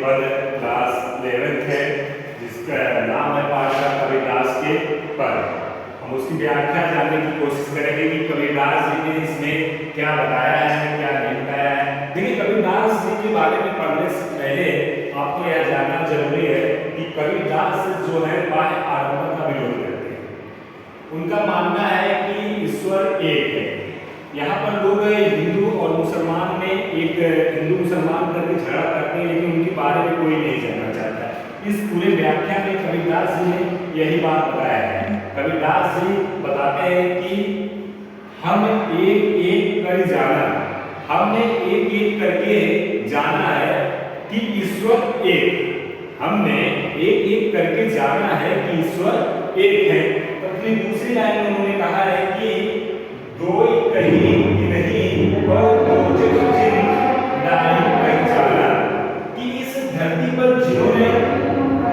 पद class 11th है जिसका नाम है पाठशाला कबीरदास के पद। हम उसकी व्याख्या जानने की कोशिश करेंगे कि कबीरदास जी ने इसमें क्या बताया है, क्या नहीं बताया है। देखिए, कबीरदास जी के बारे में पढ़ने से पहले आपको यह जानना जरूरी है कि कबीरदास जो है बाह्य आडंबर का विरोध करते हैं। उनका मानना है कि ईश्वर एक है। यहाँ पर लोग हिंदू और मुसलमान में एक हिंदू मुसलमान करके झगड़ा करते हैं, लेकिन उनके बारे में कोई नहीं जानना चाहता है। इस पूरे व्याख्या में कबीरदास जी ने यही बात बताया है। कबीरदास जी बताते हैं कि हम एक एक कर जाना, हमने एक एक करके जाना है कि ईश्वर एक। हमने एक एक करके जाना है कि ईश्वर एक है। तो अपनी दूसरी लाइन में उन्होंने कहा है कि दो कहीं नहीं पर दो जिन नहीं पहचाना, कि इस धरती पर जिन्होंने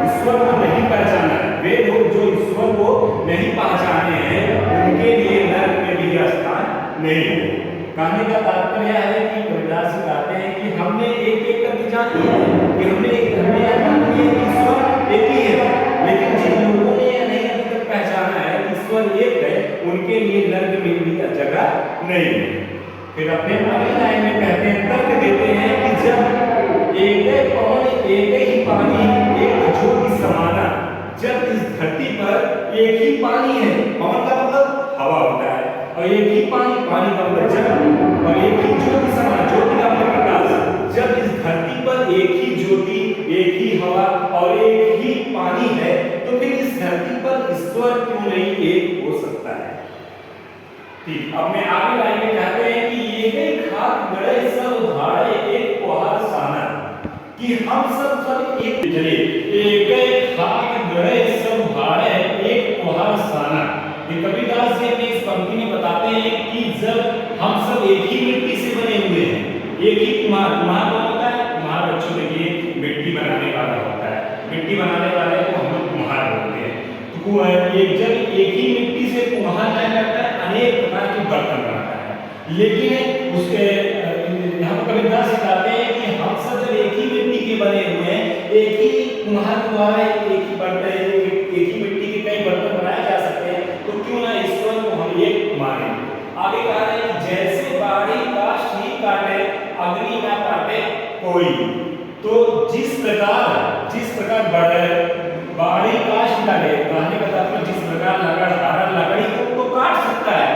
ईश्वर को नहीं पहचाना, वे लोग जो ईश्वर को नहीं पहचाने हैं, उनके लिए नरक में भी स्थान नहीं है। कहने का तात्पर्य है कि कबीरदास जी कहते हैं कि हमने एक एक करके जान लिया कि हमने जान लिया कि ईश्वर एक ही है, लेकिन जिन लोगों ने यह नहीं अभी तक पहचाना है कि ईश्वर एक है, उनके लिए नरक में भी जगह नहीं है। फिर अपने अगली लाइन में कहते हैं, तर्क देते हैं कि जब एक पवन एक ही पानी एक ज्योति समाना, जब इस धरती पर एक ही पानी है, पवन का मतलब हवा होता है, और एक ही पानी का मतलब जल, और एक ही ज्योति समाना, ज्योति का मतलब प्रकाश। जब इस धरती पर एक ही ज्योति, एक ही हवा और एक ही पानी है, तो फिर इस धरती पर ईश्वर क्यों नहीं एक हो सकता है। ठीक, अब मैं आगे लाइन में कहते हैं कि ये खाक गड़े सब भाड़े एक कोहार साना, कि हम सब एक चलिए एक खाक गड़े सब भाड़े एक कोहार साना। ये कबीरदास जी अपनी इस पंक्ति में बताते हैं कि जब हम सब एक ही मिट्टी से बने हुए हैं, एक ही कुम्हार कौन होता है? कुम्हार बच्चों देखिए मिट्टी बनाने वाला होता है, मिट्टी बनाने वाले को हम लोग कुम्हार बोलते हैं। तो जब एक ही मिट्टी से कुम्हार क्या करता है? अनेक प्रकार के बर्तन बनाता है। लेकिन उसके यहाँ पर कबीरदास बताते हैं कि हम सब जब एक ही मिट्टी के बने हुए हैं, एक ही कुम्हार द्वारा एक ही बर्तन, एक ही मिट्टी के कई बर्तन बनाए जा सकते हैं, तो क्यों ना ईश्वर को हम एक माने। आगे कहा है कि जैसे बाड़ी काष्ठ ही काटे अग्नि ना काटे कोई, तो जिस प्रकार बाड़ी काष्ठ काटे, कहने का तात्पर्य जिस प्रकार लकड़ी को तो काट सकता है,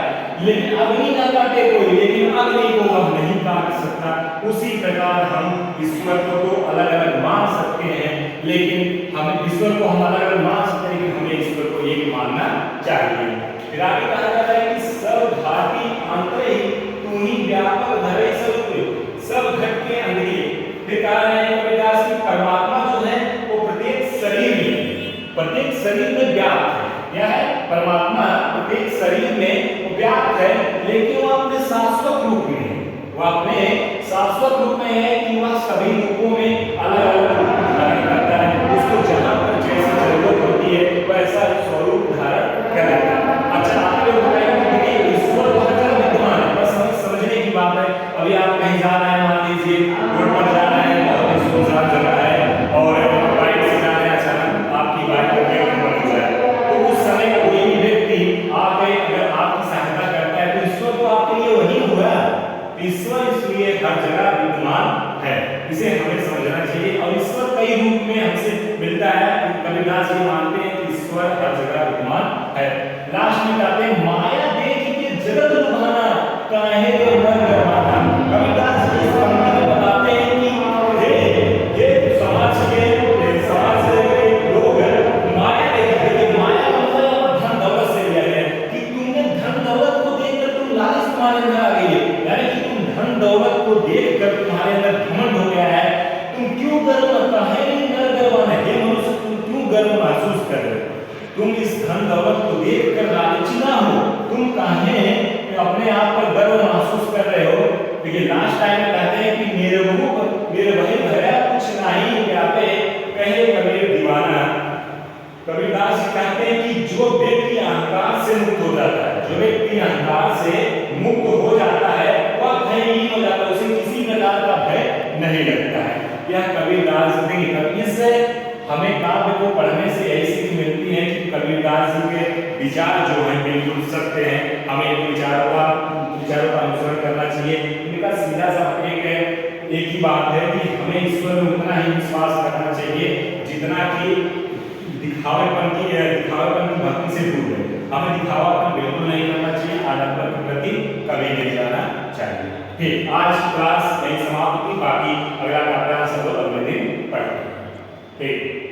लेकिन अग्नि ना काटे कोई, लेकिन अग्नि को वह नहीं काट सकता। उसी प्रकार हम ईश्वर को तो अलग अलग मान सकते हैं, लेकिन हम ईश्वर को हम अलग अलग मान सकते हैं, लेकिन हमें ईश्वर को एक मानना चाहिए। फिर आगे कहा जाता है कि सब घाटी अंतर ही तू ही व्यापक धरे सब घट के अंदर। फिर कहा है कबीरदास की परमात्मा जो है वो प्रत्येक शरीर में व्याप्त है। क्या है? परमात्मा प्रत्येक शरीर में व्याप्त है, लेकिन वो अपने शाश्वत रूप में है। वो अपने शाश्वत रूप में है कि वह सभी रूपों में अलग अलग रूप धारण करता है। उसको जहां पर जैसी जरूरत होती है वैसा स्वरूप धारण करेगा। अच्छा, आप लोग बताइए कि ईश्वर तो हर जगह विद्यमान है, बस हमें समझने की बात है। अभी आप कहीं जा रहे हैं, मान लीजिए रोड पर जा रहे हैं, बहुत सुनसान जगह है और बाइक से जा रहे हैं, अचानक आपकी बाइक का ब्रेक बंद हो जाए, तो उस समय कोई भी व्यक्ति आके अगर आपकी सहायता करता है तो ईश्वर तो आपके लिए वही हुआ। ईश्वर इसलिए हर जगह विद्यमान है, इसे हमें समझना चाहिए। और ईश्वर कई रूप में हमसे मिलता है। कबीरदास जी मानते हैं कि ईश्वर हर जगह विद्यमान है। लास्ट में कहते हैं माया देख के जगत लुभाना काहे रे मन गवाना। कबीरदास जी इस पंक्ति में बताते हैं कि हे समाज के लोग माया देखते, माया मतलब धन दौलत से लिया है कि तुमने धन दौलत को देखकर तुम लालच तुम्हारे अंदर आ गई है, यानी कि तुम धन दौलत को देखकर तुम्हारे अंदर घमंड हो गया है। तुम क्यों गर्व काहे रे नर गवाना, हे मनुष्य तुम क्यों गर्व महसूस कर रहे हो? तुम इस धन दौलत को देखकर लालची ना हो, तुम काहे अपने आप पर गर्व महसूस कर रहे हो। देखिए लास्ट टाइम में कहते हैं कि मेरे वही भया कुछ नहीं व्यापे कहे कबीर दीवाना। कबीरदास जी कहते हैं कि जो व्यक्ति अहंकार से मुक्त हो जाता है, जो व्यक्ति अहंकार से मुक्त हो जाता है, वह भयहीन हो जाता है, उसे किसी प्रकार का भय नहीं लगता है। यह कबीरदास कबीरदास देखिए, इससे हमें काव्य को पढ़ने से यही सीख मिलती है कि कबीरदास जी के विचार जो हैं बिल्कुल सत्य हैं, हमें इन विचारों का अनुसरण करना चाहिए। इनका सीधा सा एक ही बात है कि हमें ईश्वर में उतना ही विश्वास करना चाहिए जितना कि दिखावेपन की भक्ति से दूर है। हमें दिखावापन बिल्कुल नहीं करना चाहिए, आडंबर के प्रति कभी नहीं जाना चाहिए। ठीक, आज क्लास यही समाप्त हुई, बाकी अगला पाठ्यांश हम लोग अगले दिन पढ़ेंगे। ठीक।